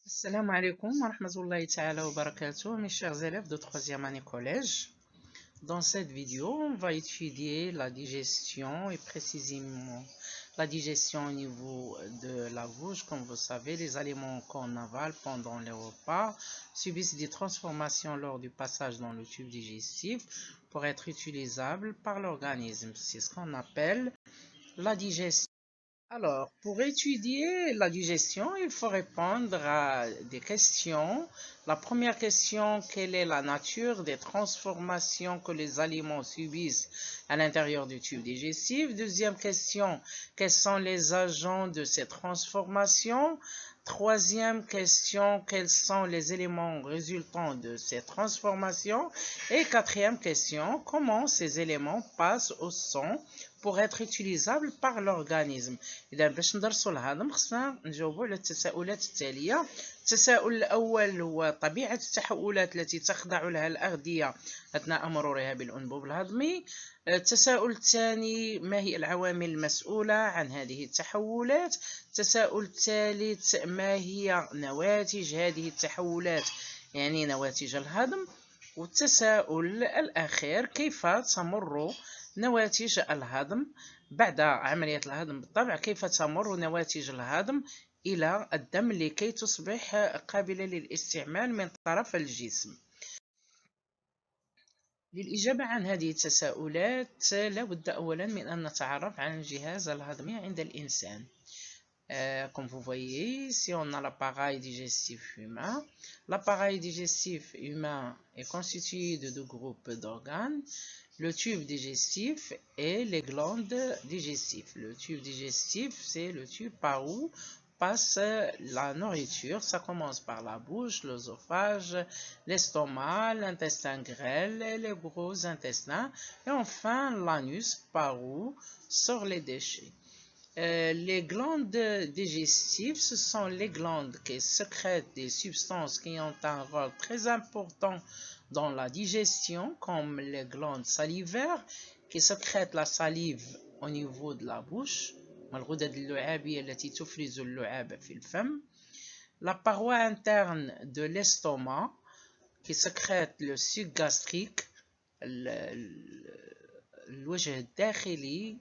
Assalamu alaikum wa rahmatullahi ta'ala wa barakatuh, mes chers élèves de 3e année collège. Dans cette vidéo, on va étudier la digestion et précisément la digestion au niveau de la bouche. Comme vous savez, les aliments qu'on avale pendant les repas subissent des transformations lors du passage dans le tube digestif pour être utilisables par l'organisme. C'est ce qu'on appelle la digestion. Alors, pour étudier la digestion, il faut répondre à des questions. La première question, quelle est la nature des transformations que les aliments subissent à l'intérieur du tube digestif? Deuxième question, quels sont les agents de ces transformations? Troisième question, quels sont les éléments résultants de ces transformations? Et quatrième question, comment ces éléments passent au sang pour être utilisables par l'organisme. إذا باش ندرسوا الهضم خصنا نجاوبوا على التساؤلات التالية. التساؤل الأول هو طبيعة التحولات التي تخضع لها الأغذية أثناء مرورها بالأنبوب الهضمي. التساؤل الثاني، ما هي العوامل المسؤولة عن هذه التحولات؟ التساؤل الثالث، ما هي نواتج هذه التحولات، يعني نواتج الهضم؟ والتساؤل الأخير، كيف تمر نواتج الهضم بعد عملية الهضم؟ بالطبع كيف تمر نواتج الهضم إلى الدم لكي تصبح قابلة للاستعمال من طرف الجسم. للإجابة عن هذه التساؤلات لا بد أولا من أن نتعرف عن الجهاز الهضمي عند الإنسان. Comme vous voyez, ici on a l'appareil digestif humain. L'appareil digestif humain est constitué de deux groupes d'organes, le tube digestif et les glandes digestives. Le tube digestif, c'est le tube par où passe la nourriture. Ça commence par la bouche, l'œsophage, l'estomac, l'intestin grêle et les gros intestins. Et enfin, l'anus par où sortent les déchets. Les glandes digestives, ce sont les glandes qui sécrètent des substances qui ont un rôle très important dans la digestion, comme les glandes salivaires qui sécrètent la salive au niveau de la bouche. الغدد اللعابية التي تفرز اللعاب في الفم. La paroi interne de l'estomac qui sécrète le suc gastrique. الوجه الداخلي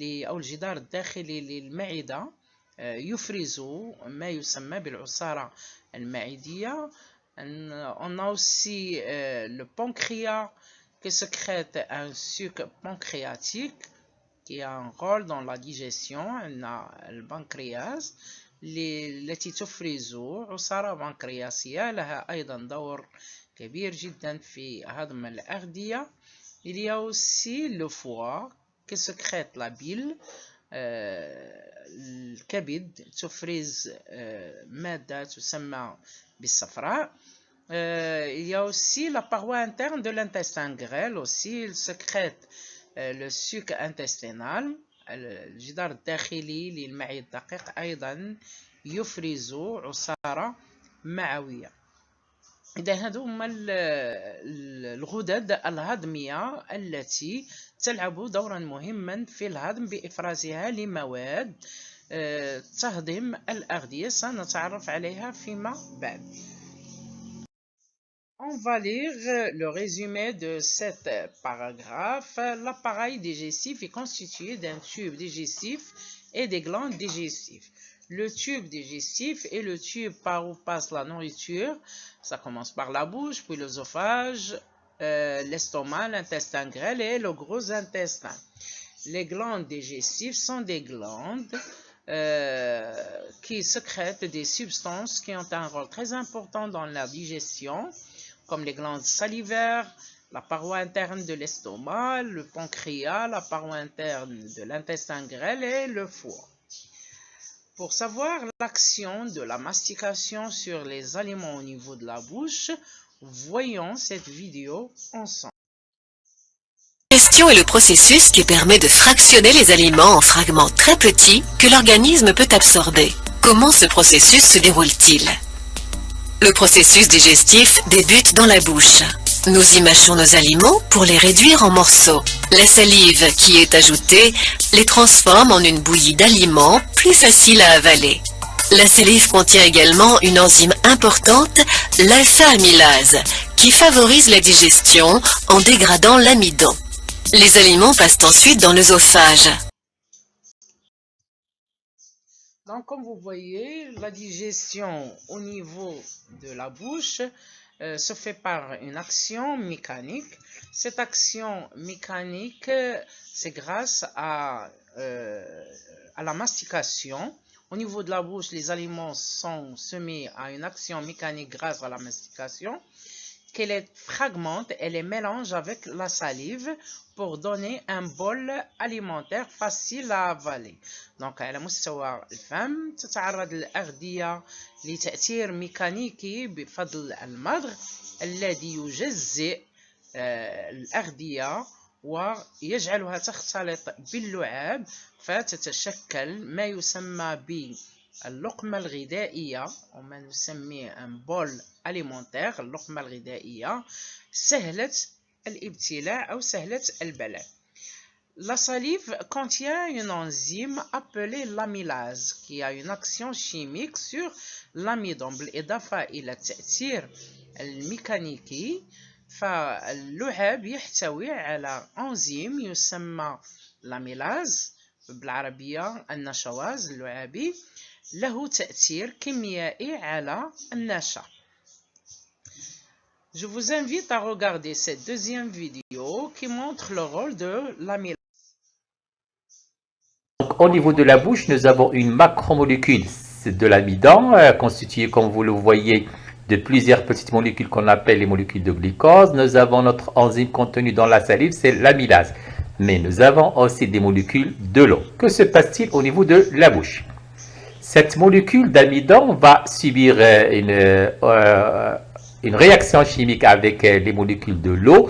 أو الجدار الداخلي للمعدة يفرز ما يسمى بالعصارة المعدية. On a aussi le pancréas qui sécrète un suc pancréatique qui a un rôle dans la digestion. On a البنكرياس التي تفرز عصارة بنكرياسية لها أيضا دور كبير جدا في هضم الأغذية. Il y a aussi le foie qui sécrète la bile. الكبد تفرز مادة تسمى بالصفراء. Il y a aussi la paroi interne de l'intestin grêle aussi, il sécrète le suc intestinal. الجدار الداخلي للمعدة الدقيق أيضا يفرز عصارة معوية. إذا هذو هما الغدد الهضمية التي تلعب دورا مهما في الهضم بإفرازها لمواد تهضم الأغذية، سنتعرف عليها فيما بعد. On va lire le résumé de cet paragraphe. L'appareil digestif est constitué d'un tube digestif et des glandes digestives. Le tube digestif est le tube par où passe la nourriture. Ça commence par la bouche, puis l'œsophage, l'estomac, l'intestin grêle et le gros intestin. Les glandes digestives sont des glandes qui sécrètent des substances qui ont un rôle très important dans la digestion, comme les glandes salivaires, la paroi interne de l'estomac, le pancréas, la paroi interne de l'intestin grêle et le foie. Pour savoir l'action de la mastication sur les aliments au niveau de la bouche, voyons cette vidéo ensemble. La digestion est le processus qui permet de fractionner les aliments en fragments très petits que l'organisme peut absorber. Comment ce processus se déroule-t-il? Le processus digestif débute dans la bouche. Nous y mâchons nos aliments pour les réduire en morceaux. La salive qui est ajoutée les transforme en une bouillie d'aliments plus facile à avaler. La salive contient également une enzyme importante, l'alpha-amylase, qui favorise la digestion en dégradant l'amidon. Les aliments passent ensuite dans l'œsophage. Donc, comme vous voyez, la digestion au niveau de la bouche se fait par une action mécanique. Cette action mécanique, c'est grâce à la mastication. Au niveau de la bouche, les aliments sont soumis à une action mécanique grâce à la mastication, qu'elle les fragmente et les mélange avec la salive pour donner un bol alimentaire facile à avaler. دونك على مستوى الفم تتعرض الأغذية لتأثير ميكانيكي بفضل المضغ الذي يجزئ الأغذية ويجعلها تختلط باللعاب فتتشكل ما يسمى باللقمة الغذائية وما نسميه un bol alimentaire. اللقمة الغذائية سهلة الابتلاع أو سهلة البلع. La salive contient une enzyme appelée l'amylase qui a une action chimique sur l'amidon. بالإضافة إلى التأثير الميكانيكي فاللعاب يحتوي على أنزيم يسمى l'amylase بالعربية النشواز اللعابي له تأثير كيميائي على النشا. Je vous invite à regarder cette deuxième vidéo qui montre le rôle de l'amylase. Au niveau de la bouche, nous avons une macromolécule de l'amidon, constituée, comme vous le voyez, de plusieurs petites molécules qu'on appelle les molécules de glucose. Nous avons notre enzyme contenue dans la salive, c'est l'amylase. Mais nous avons aussi des molécules de l'eau. Que se passe-t-il au niveau de la bouche? Cette molécule d'amidon va subir une réaction chimique avec les molécules de l'eau.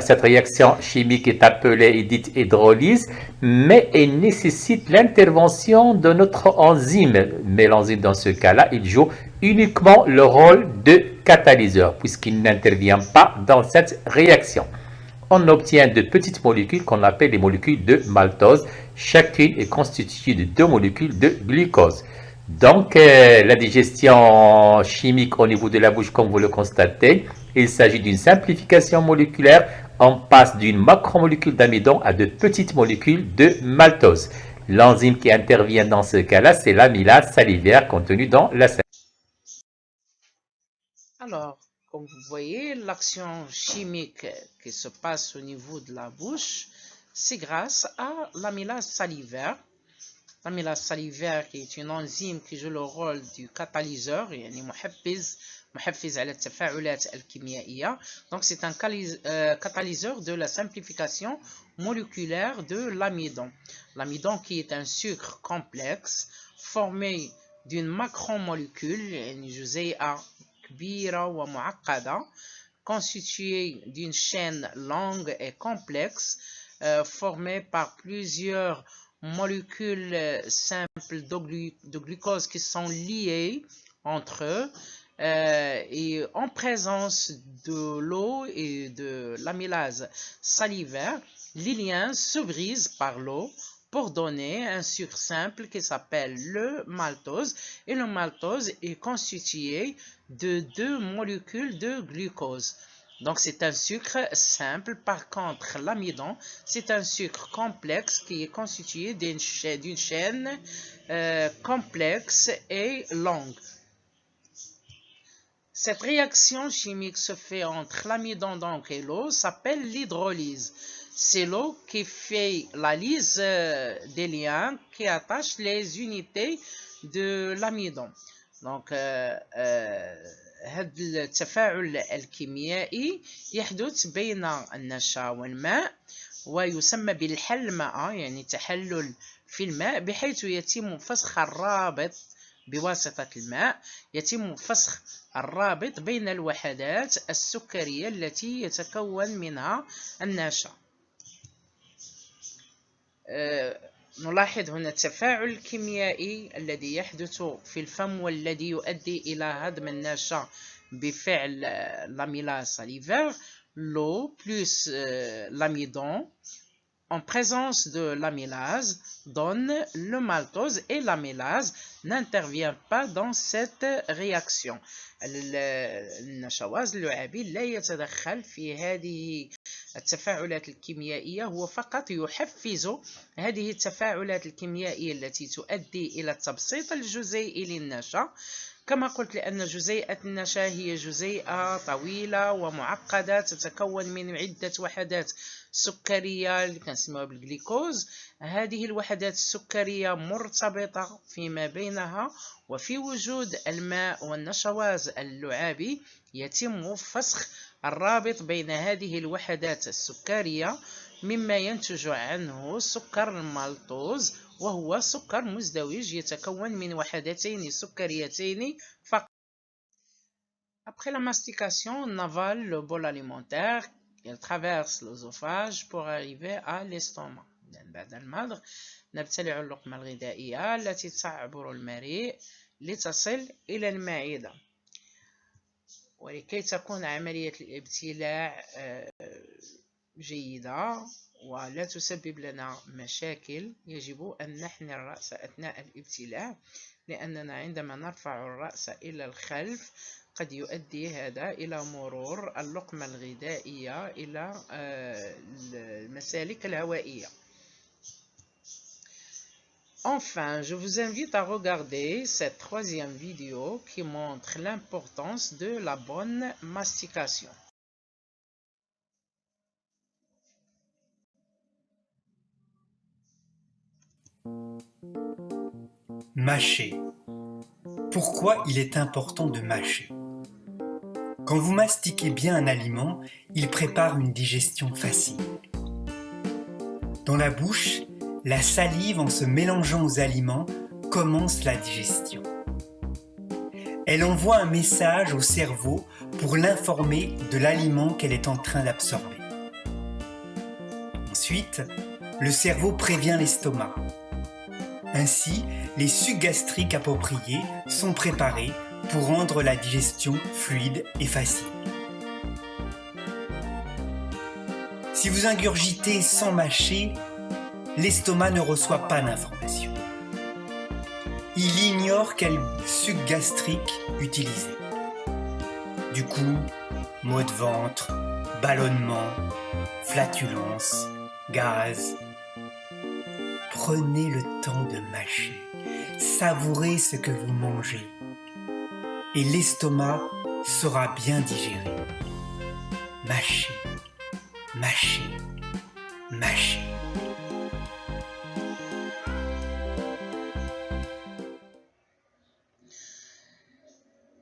Cette réaction chimique est appelée et dite hydrolyse, mais elle nécessite l'intervention de notre enzyme. Mais l'enzyme, dans ce cas-là, il joue uniquement le rôle de catalyseur, puisqu'il n'intervient pas dans cette réaction. On obtient de petites molécules qu'on appelle les molécules de maltose. Chacune est constituée de 2 molécules de glucose. Donc, la digestion chimique au niveau de la bouche, comme vous le constatez, il s'agit d'une simplification moléculaire. On passe d'une macromolécule d'amidon à de petites molécules de maltose. L'enzyme qui intervient dans ce cas-là, c'est l'amylase salivaire contenue dans la salive. Alors, comme vous voyez, l'action chimique qui se passe au niveau de la bouche, c'est grâce à l'amylase salivaire. L'amylase salivaire qui est une enzyme qui joue le rôle du catalyseur, يعني محفز على التفاعلات الكيميائية. Donc c'est un catalyseur de la simplification moléculaire de l'amidon. L'amidon qui est un sucre complexe formé d'une macromolécule يعني جزيئة كبيرة ومعقدة constituée d'une chaîne longue et complexe formée par plusieurs molécules simples de glucose qui sont liées entre eux et en présence de l'eau et de l'amylase salivaire, les liens se brisent par l'eau pour donner un sucre simple qui s'appelle le maltose. Et le maltose est constitué de 2 molécules de glucose. Donc c'est un sucre simple. Par contre, l'amidon, c'est un sucre complexe qui est constitué d'une chaîne complexe et longue. Cette réaction chimique se fait entre l'amidon donc et l'eau, s'appelle l'hydrolyse. C'est l'eau qui fait la lise des liens qui attachent les unités de l'amidon. Donc, هذا التفاعل الكيميائي يحدث بين النشا والماء ويسمى بالحلمأة يعني تحلل في الماء بحيث يتم فسخ الرابط بواسطة الماء يتم فسخ الرابط بين الوحدات السكرية التي يتكون منها النشا. نلاحظ هنا التفاعل الكيميائي الذي يحدث في الفم والذي يؤدي إلى هضم النشا بفعل l'amylase salivaire, l'eau plus l'amidon en présence de l'amylase donne le maltose et l'amylase n'intervient pas dans cette réaction. النشواز اللعابي لا يتدخل في هذه التفاعلات الكيميائية، هو فقط يحفز هذه التفاعلات الكيميائية التي تؤدي إلى التبسيط الجزيئي للنشا. كما قلت، لأن جزيئة النشا هي جزيئة طويلة ومعقدة تتكون من عدة وحدات سكرية اللي كنسميوها بالجليكوز. هذه الوحدات السكرية مرتبطة فيما بينها، وفي وجود الماء والنشواز اللعابي يتم فسخ الرابط بين هذه الوحدات السكرية، مما ينتج عنه سكر المالتوز، وهو سكر مزدوج يتكون من وحدتين سكريتين فقط. Après la mastication, on avale le bol alimentaire, il traverse l'œsophage pour arriver à l'estomac. بعد المضغ نبتلع اللقمة الغذائية التي تعبر المريء لتصل إلى المعدة. ولكي تكون عملية الابتلاع جيدة ولا تسبب لنا مشاكل، يجب أن نحني الرأس أثناء الابتلاع، لأننا عندما نرفع الرأس إلى الخلف قد يؤدي هذا إلى مرور اللقمة الغذائية إلى المسالك الهوائية. Enfin, je vous invite à regarder cette troisième vidéo qui montre l'importance de la bonne mastication. Mâcher. Pourquoi il est important de mâcher? Quand vous mastiquez bien un aliment, il prépare une digestion facile. Dans la bouche, la salive, en se mélangeant aux aliments, commence la digestion. Elle envoie un message au cerveau pour l'informer de l'aliment qu'elle est en train d'absorber. Ensuite, le cerveau prévient l'estomac. Ainsi, les sucs gastriques appropriés sont préparés pour rendre la digestion fluide et facile. Si vous ingurgitez sans mâcher, l'estomac ne reçoit pas d'informations. Il ignore quel suc gastrique utiliser. Du coup, maux de ventre, ballonnement, flatulence, gaz. Prenez le temps de mâcher, savourez ce que vous mangez, et l'estomac sera bien digéré. Mâchez, mâchez, mâchez.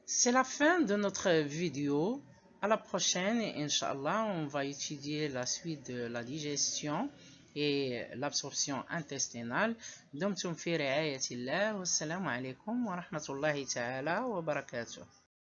C'est la fin de notre vidéo. À la prochaine, et Inch'Allah, on va étudier la suite de la digestion et l'absorption intestinale. دمتم في رعاية الله، والسلام عليكم ورحمة الله تعالى وبركاته.